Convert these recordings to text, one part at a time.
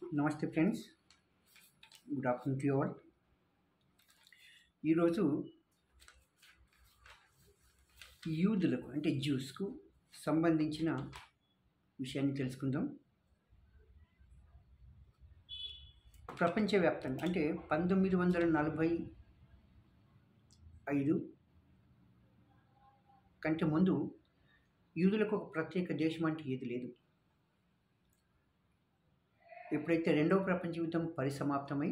నమస్తే friends, good afternoon to all. ఈరోజు యూదులకు అంటే జ్యూస్కు సంబంధించిన విషయాన్ని తెలుసుకుందాం. ప్రపంచవ్యాప్తంగా అంటే 1945 కంటే ముందు యూదులకు ఒక ప్రత్యేక దేశం అంటే ఏది లేదు. ఎప్పుడైతే రెండవ ప్రపంచ యుద్ధం పరిసమాప్తమై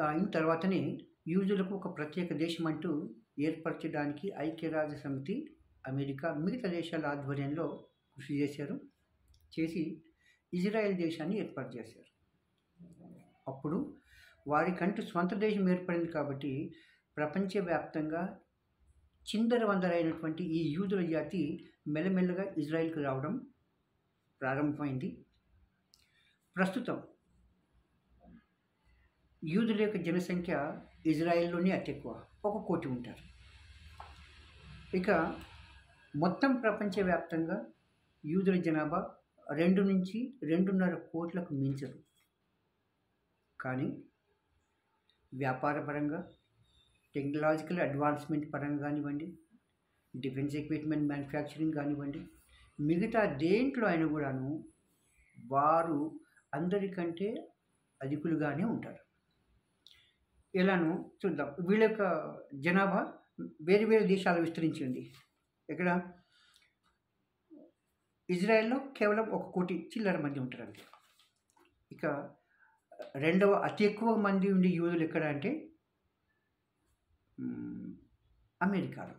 అయిన తర్వాతనే యూదులకు ఒక ప్రత్యేక దేశం అంటూ ఏర్పరచడానికి ఐక్యరాజ్య సమితి, అమెరికా, మిగతా దేశాల ఆధ్వర్యంలో కృషి చేసి ఇజ్రాయెల్ దేశాన్ని ఏర్పాటు చేశారు. అప్పుడు వారికంటూ స్వంత దేశం ఏర్పడింది కాబట్టి ప్రపంచవ్యాప్తంగా చిందరవందరైనటువంటి ఈ యూదుల జాతి మెల్లమెల్లగా ఇజ్రాయెల్కి రావడం ప్రారంభమైంది. ప్రస్తుతం యూదుల యొక్క జనసంఖ్య ఇజ్రాయెల్లోనే అతి ఎక్కువ, 1 కోటి ఉంటారు. ఇక మొత్తం ప్రపంచవ్యాప్తంగా యూదుల జనాభా 2 నుంచి 2.5 కోట్లకు మించదు. కానీ వ్యాపార పరంగా, టెక్నాలజికల్ అడ్వాన్స్మెంట్ పరంగా కానివ్వండి, డిఫెన్స్ ఎక్విప్మెంట్ మ్యానుఫ్యాక్చరింగ్ కానివ్వండి, మిగతా దేంట్లో అయినా కూడాను వారు అందరికంటే అధికులుగానే ఉంటారు. ఎలానో చూద్దాం. వీళ్ళ యొక్క జనాభా వేరే వేరే దేశాలు విస్తరించింది. ఇక్కడ ఇజ్రాయెల్లో కేవలం 1 కోటి చిల్లర మంది ఉంటారు అంతే. ఇక రెండవ అతి ఎక్కువ మంది ఉండే యూదులు ఎక్కడ అంటే అమెరికాలో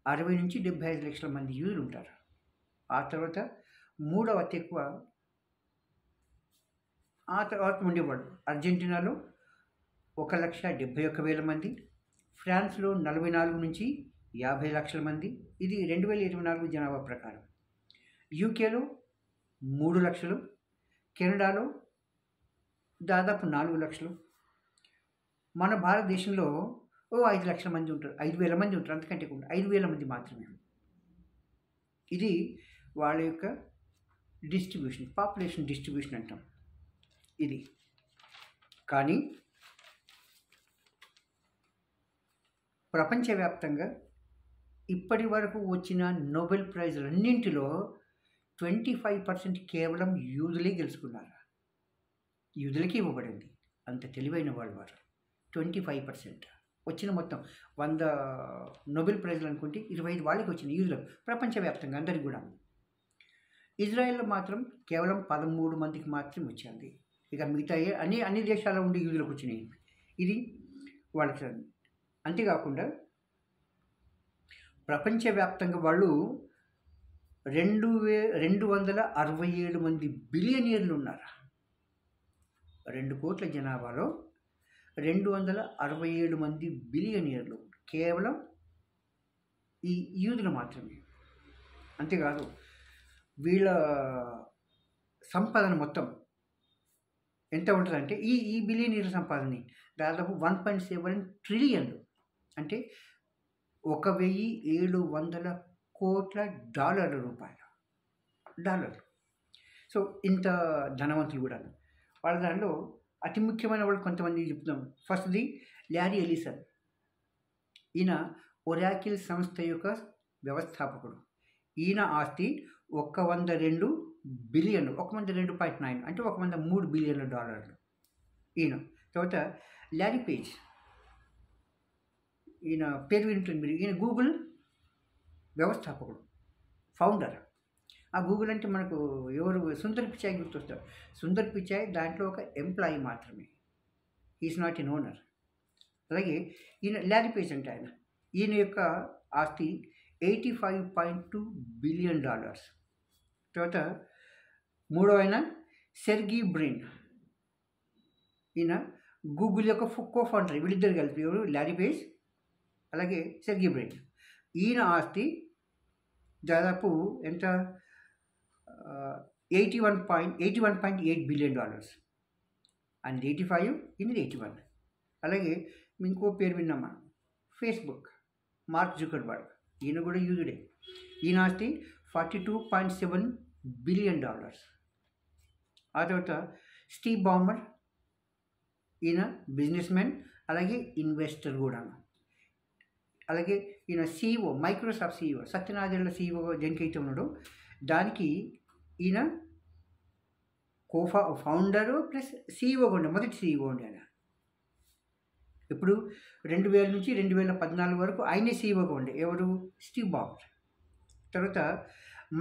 60 నుంచి 75 లక్షల మంది యూదులు ఉంటారు. ఆ తర్వాత మూడవ అతి ఎక్కువ ఆ తర్వాత ఉండేవాడు అర్జెంటీనాలో 1,71,000 మంది, ఫ్రాన్స్లో 44 నుంచి 50 లక్షల మంది, ఇది 2024 జనాభా ప్రకారం. యూకేలో 3 లక్షలు, కెనడాలో దాదాపు 4 లక్షలు, మన భారతదేశంలో 5 లక్షల మంది ఉంటారు, 5,000 మంది ఉంటారు, అంతకంటే కూడా 5,000 మంది మాత్రమే. ఇది వాళ్ళ యొక్క డిస్ట్రిబ్యూషన్, పాపులేషన్ డిస్ట్రిబ్యూషన్ అంటాం ఇది. కానీ ప్రపంచవ్యాప్తంగా ఇప్పటి వరకు వచ్చిన నోబెల్ ప్రైజులన్నింటిలో 25% కేవలం యూదులే గెలుచుకున్నారు. యూదులకి ఇవ్వబడింది. అంత తెలివైన వాళ్ళు వారు. 25% వచ్చిన మొత్తం 100 నోబెల్ ప్రైజులు అనుకుంటే 25 వాళ్ళకి వచ్చినాయి యూదులకు, ప్రపంచవ్యాప్తంగా అందరికి కూడా. ఇజ్రాయెల్లో మాత్రం కేవలం 13 మందికి మాత్రం వచ్చింది. ఇక మిగతా అన్ని దేశాల్లో ఉండే యూదులకు వచ్చినాయి. ఇది వాళ్ళకి. అంతేకాకుండా ప్రపంచవ్యాప్తంగా వాళ్ళు 267 మంది బిలియనీర్లు ఉన్నారు. 2 కోట్ల జనాభాలో 267 మంది బిలియనీర్లు కేవలం ఈ యూదులు మాత్రమే. అంతేకాదు వీళ్ళ సంపాదన మొత్తం ఎంత ఉంటుందంటే ఈ బిలియనీర్ల సంపాదన దాదాపు 1.7 ట్రిలియన్లు, అంటే 1,700 కోట్ల డాలర్లు. సో ఇంత ధనవంతులు కూడా. వాళ్ళ దాంట్లో అతి ముఖ్యమైన వాళ్ళు కొంతమంది చెప్తాం. ఫస్ట్ది ల్యారీ ఎలిసన్. ఈయన ఒరాకిల్ సంస్థ యొక్క వ్యవస్థాపకుడు. ఈయన ఆస్తి 102 బిలియన్లు, 102.9 అంటే 103 బిలియన్ల డాలర్లు ఈయన. తర్వాత ల్యారీ పేజ్, ఈయన పేరు వింటుంది మీరు. ఈయన గూగుల్ వ్యవస్థాపకుడు, ఫౌండర్. ఆ గూగుల్ అంటే మనకు ఎవరు, సుందర్ పిచాయ్ గుర్తొస్తారు. సుందర్ పిచాయ్ దాంట్లో ఒక ఎంప్లాయీ మాత్రమే, ఈజ్ నాట్ ఎన్ ఓనర్. అలాగే ఈయన ల్యారీ పేజ్ అంటే ఈయన యొక్క ఆస్తి 85.2 బిలియన్ డాలర్స్. తర్వాత మూడో ఆయన సెర్గీ బ్రిన్. ఈయన గూగుల్ యొక్క కో-ఫౌండర్. వీళ్ళిద్దరు కలిపి ఎవరు, ల్యారీ పేజ్ అలాగే సెర్గీ బ్రిన్. ఈయన ఆస్తి దాదాపు ఎంత, 81.8 బిలియన్ డాలర్స్. అండ్ 85, ఇది 81. అలాగే ఇంకో పేరు విన్నామా, ఫేస్బుక్, మార్క్ జుకర్బర్గ్. ఈయన కూడా యూదుడే. ఈయన ఆస్తి $42.7 బిలియన్. ఆ తర్వాత స్టీవ్ బామర్, ఈయన బిజినెస్ మ్యాన్, అలాగే ఇన్వెస్టర్ కూడా. అలాగే ఈయన CEO, Microsoft CEO, Satya Nadella CEO దేనికైతే ఉన్నాడో దానికి ఈయన ఫౌండరు ప్లస్ CEO ఉండే, మొదటి CEO ఉండే ఆయన. ఇప్పుడు 2000 నుంచి 2014 వరకు ఆయనే CEOగా ఉండే. ఎవరు? స్టీవ్ బామర్. తర్వాత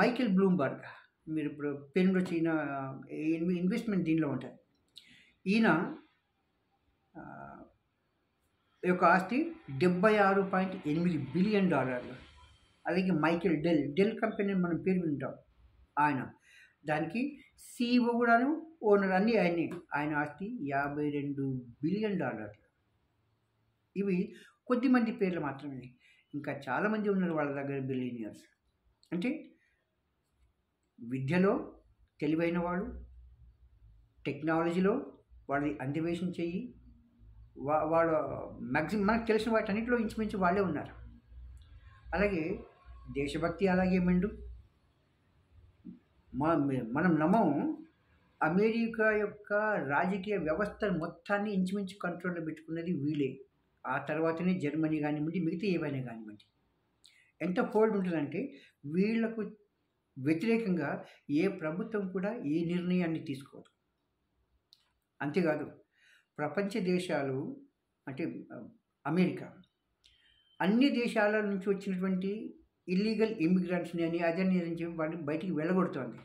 మైకేల్ బ్లూంబర్గ్, మీరు ఇప్పుడు పేరు వచ్చి ఈయన ఇన్వెస్ట్మెంట్ దీనిలో ఉంటారు. ఈయన యొక్క ఆస్తి $76.8 బిలియన్. అలాగే మైకేల్ డెల్ కంపెనీ మనం పేరు వింటాం, ఆయన దానికి CEO కూడాను, ఓనర్ అన్నీ ఆయనే. ఆయన ఆస్తి $52 బిలియన్. ఇవి కొద్దిమంది పేర్లు మాత్రమే. ఇంకా చాలామంది ఉన్నారు వాళ్ళ దగ్గర బిలియనియర్స్. అంటే విద్యలో తెలివైన వాడు, టెక్నాలజీలో వాడి అన్వేషణ చెయ్యి, వాడు మ్యాక్సిమం మనకు తెలిసిన వాటన్నిటిలో ఇంచుమించు వాళ్ళే ఉన్నారు. అలాగే దేశభక్తి అలాగే మెండు. మనం నమ్మము, అమెరికా యొక్క రాజకీయ వ్యవస్థ మొత్తాన్ని ఇంచుమించు కంట్రోల్లో పెట్టుకున్నది వీళ్ళే. ఆ తర్వాతనే జర్మనీ కానివ్వండి, మిగతా ఏవైనా కానివ్వండి. ఎంత హోల్డ్ ఉంటుందంటే వీళ్లకు వ్యతిరేకంగా ఏ ప్రభుత్వం కూడా ఏ నిర్ణయాన్ని తీసుకోదు. అంతేకాదు, ప్రపంచ దేశాలు అంటే అమెరికా అన్ని దేశాల నుంచి వచ్చినటువంటి ఇల్లీగల్ ఇమిగ్రెంట్స్ని అని అదని వాళ్ళని బయటికి వెళ్ళగొడుతోంది.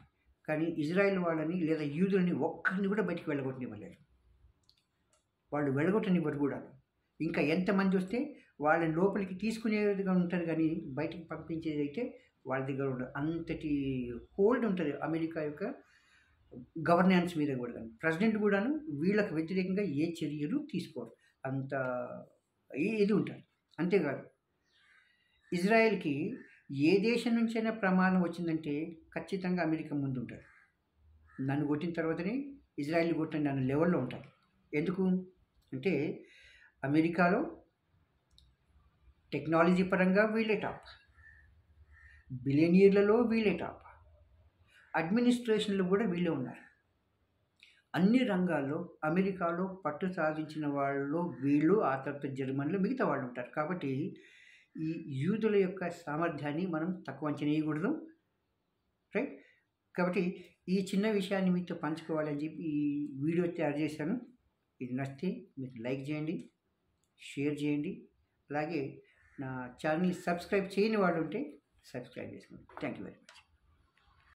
కానీ ఇజ్రాయెల్ వాళ్ళని లేదా యూదులని ఒక్కరిని కూడా బయటికి వెళ్ళగొట్టనివ్వలేదు. వాళ్ళు వెళ్ళగొట్టనివ్వరు కూడా. ఇంకా ఎంతమంది వస్తే వాళ్ళని లోపలికి తీసుకునేదిగా ఉంటుంది, కానీ బయటికి పంపించేది అయితే వాళ్ళ దగ్గర ఉండదు. అంతటి హోల్డ్ ఉంటుంది అమెరికా యొక్క గవర్నెన్స్ మీద కూడా. ప్రెసిడెంట్ కూడాను వీళ్ళకి వ్యతిరేకంగా ఏ చర్యలు తీసుకోరు, అంత ఇది ఉంటుంది. అంతేకాదు, ఇజ్రాయెల్కి ఏ దేశం నుంచైనా ప్రమాదం వచ్చిందంటే ఖచ్చితంగా అమెరికా ముందు ఉంటుంది. నన్ను కొట్టిన తర్వాతనే ఇజ్రాయెల్ కొట్టిన అన్న లెవెల్లో ఉంటుంది. ఎందుకు అంటే అమెరికాలో టెక్నాలజీ పరంగా వీళ్ళే టాప్, బిలియనీర్లలో వీళ్ళే టాప్, అడ్మినిస్ట్రేషన్లో కూడా వీళ్ళే ఉన్నారు. అన్ని రంగాల్లో అమెరికాలో పట్టు సాధించిన వాళ్ళలో వీళ్ళు, ఆ తర్వాత జర్మనీలో మిగతా వాళ్ళు ఉంటారు. కాబట్టి ఈ యూదుల యొక్క సామర్థ్యాన్ని మనం తక్కువ అంచనా వేయకూడదు, రైట్? కాబట్టి ఈ చిన్న విషయాన్ని మీతో పంచుకోవాలని చెప్పి ఈ వీడియో తయారు చేశాను. ఇది నచ్చితే మీరు లైక్ చేయండి, షేర్ చేయండి. అలాగే నా ఛానల్ని సబ్స్క్రైబ్ చేయని వాళ్ళు ఉంటే సబ్స్క్రైబ్ చేసుకోండి. Thank you very much.